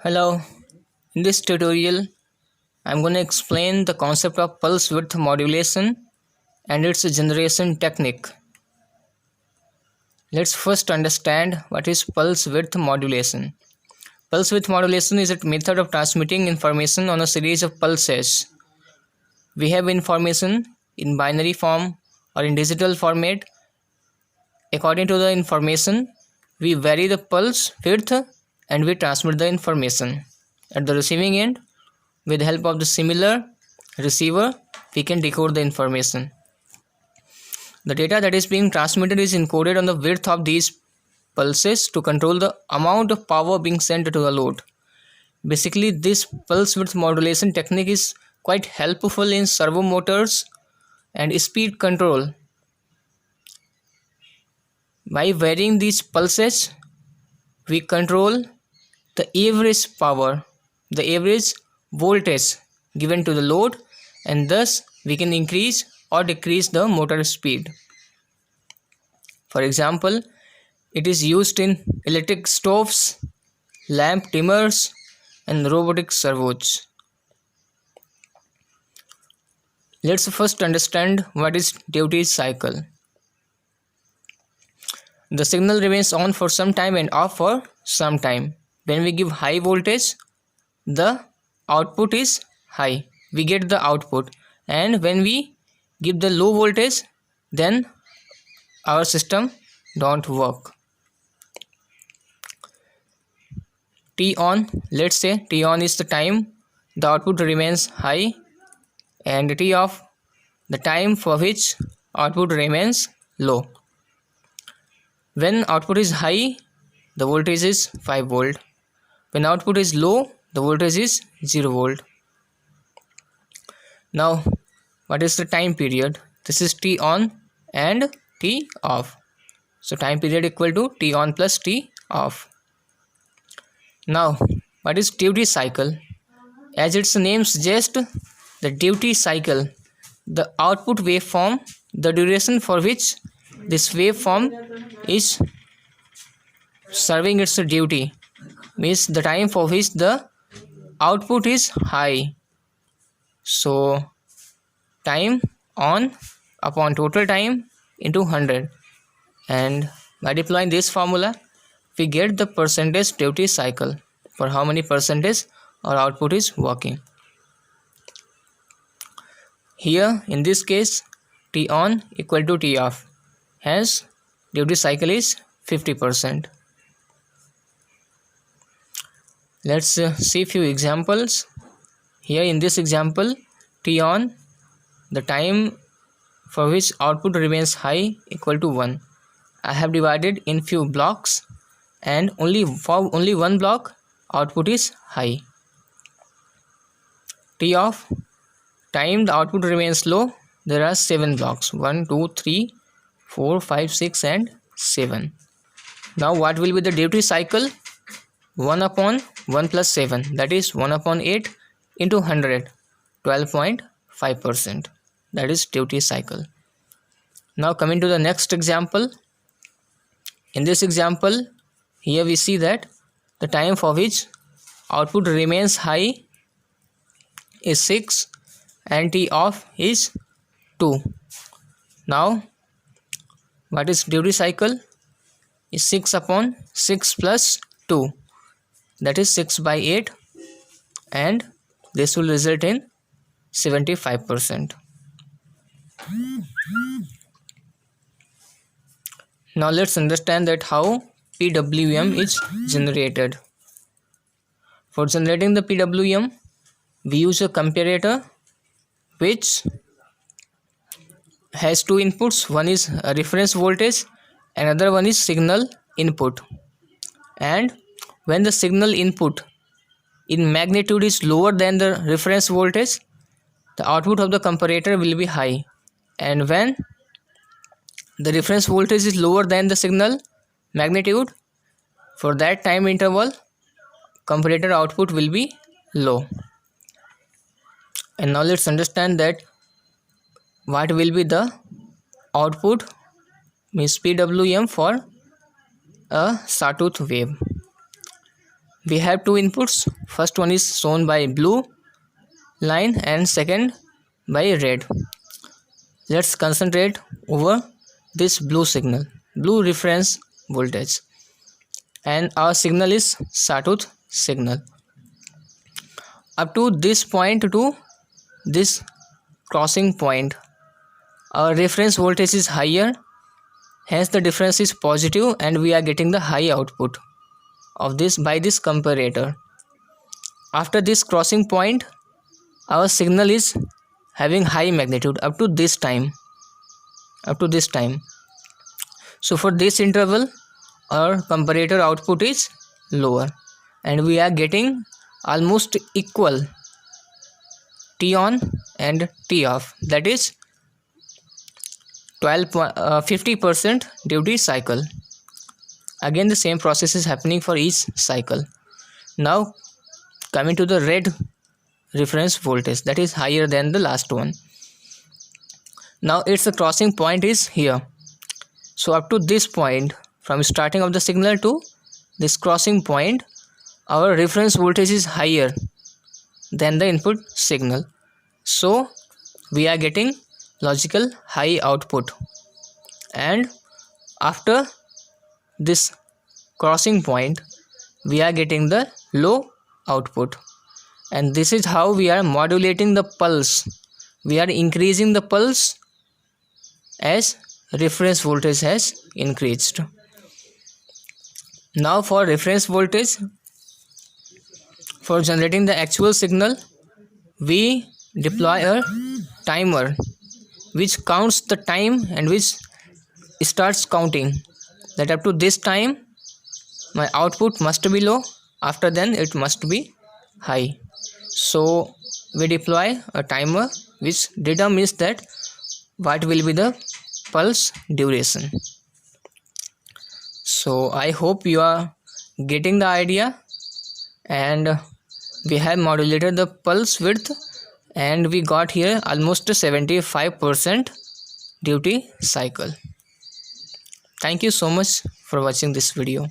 Hello, in this tutorial, I'm going to explain the concept of pulse width modulation and its generation technique. Let's first understand what is pulse width modulation. Pulse width modulation is a method of transmitting information on a series of pulses. We have information in binary form or in digital format. According to the information, we vary the pulse width and we transmit the information. At the receiving end, with the help of the similar receiver, we can decode the information. The data that is being transmitted is encoded on the width of these pulses to control the amount of power being sent to the load. Basically, this pulse width modulation technique is quite helpful in servo motors and speed control. By varying these pulses, we control the average power, the average voltage given to the load, and thus we can increase or decrease the motor speed. For example, it is used in electric stoves, lamp dimmers, and robotic servos. Let's first understand what is duty cycle. The signal remains on for some time and off for some time. When we give high voltage, the output is high. We get the output. And when we give the low voltage, then our system don't work. T on, let's say T on is the time the output remains high, and T off the time for which output remains low. When output is high, the voltage is 5 volt. When output is low, the voltage is 0 volt. Now, what is the time period? This is T on and T off. So time period equal to T on plus T off. Now, what is duty cycle? As its name suggests, the duty cycle, the output waveform, the duration for which this waveform is serving its duty, means the time for which the output is high. So time on upon total time into 100, and by deploying this formula we get the percentage duty cycle, for how many percentage our output is working. Here in this case, T on equal to T off, hence duty cycle is 50%. Let's see few examples. Here in this example, T on, the time for which output remains high equal to 1. I have divided in few blocks, and for only one block output is high. T off, time the output remains low. There are 7 blocks, 1 2 3 4 5 6 and 7. Now what will be the duty cycle? 1 upon 1 plus 7, that is 1 upon 8 into 100, 12.5%, that is duty cycle. Now coming to the next example. In this example, here we see that the time for which output remains high is 6 and T off is 2. Now what is duty cycle? Is 6 upon 6 plus 2, that is 6 by 8, and this will result in 75%. Now let's understand that how PWM is generated. For generating the PWM, we use a comparator which has two inputs. One is a reference voltage, another one is signal input. And when the signal input in magnitude is lower than the reference voltage, the output of the comparator will be high, and when the reference voltage is lower than the signal magnitude, for that time interval comparator output will be low. And now let's understand that what will be the output, means PWM, for a sawtooth wave. we have two inputs. First one is shown by blue line and second by red. Let's concentrate over this blue signal, blue reference voltage, and our signal is sawtooth signal. Up to this point to this crossing point, our reference voltage is higher, hence the difference is positive and we are getting the high output of this by this comparator. After this crossing point, our signal is having high magnitude up to this time. So for this interval, our comparator output is lower and we are getting almost equal T on and T off, that is 50% duty cycle. Again the same process is happening for each cycle. Now coming to the red reference voltage, that is higher than the last one. Now its crossing point is here. So up to this point, from starting of the signal to this crossing point, our reference voltage is higher than the input signal. So we are getting logical high output, and after this crossing point we are getting the low output. And this is how we are modulating the pulse. We are increasing the pulse as reference voltage has increased. Now for reference voltage, for generating the actual signal, we deploy a timer which counts the time and which starts counting that up to this time my output must be low, after then it must be high. So we deploy a timer which determines that what will be the pulse duration. So I hope you are getting the idea, and we have modulated the pulse width and we got here almost 75% duty cycle. Thank you so much for watching this video.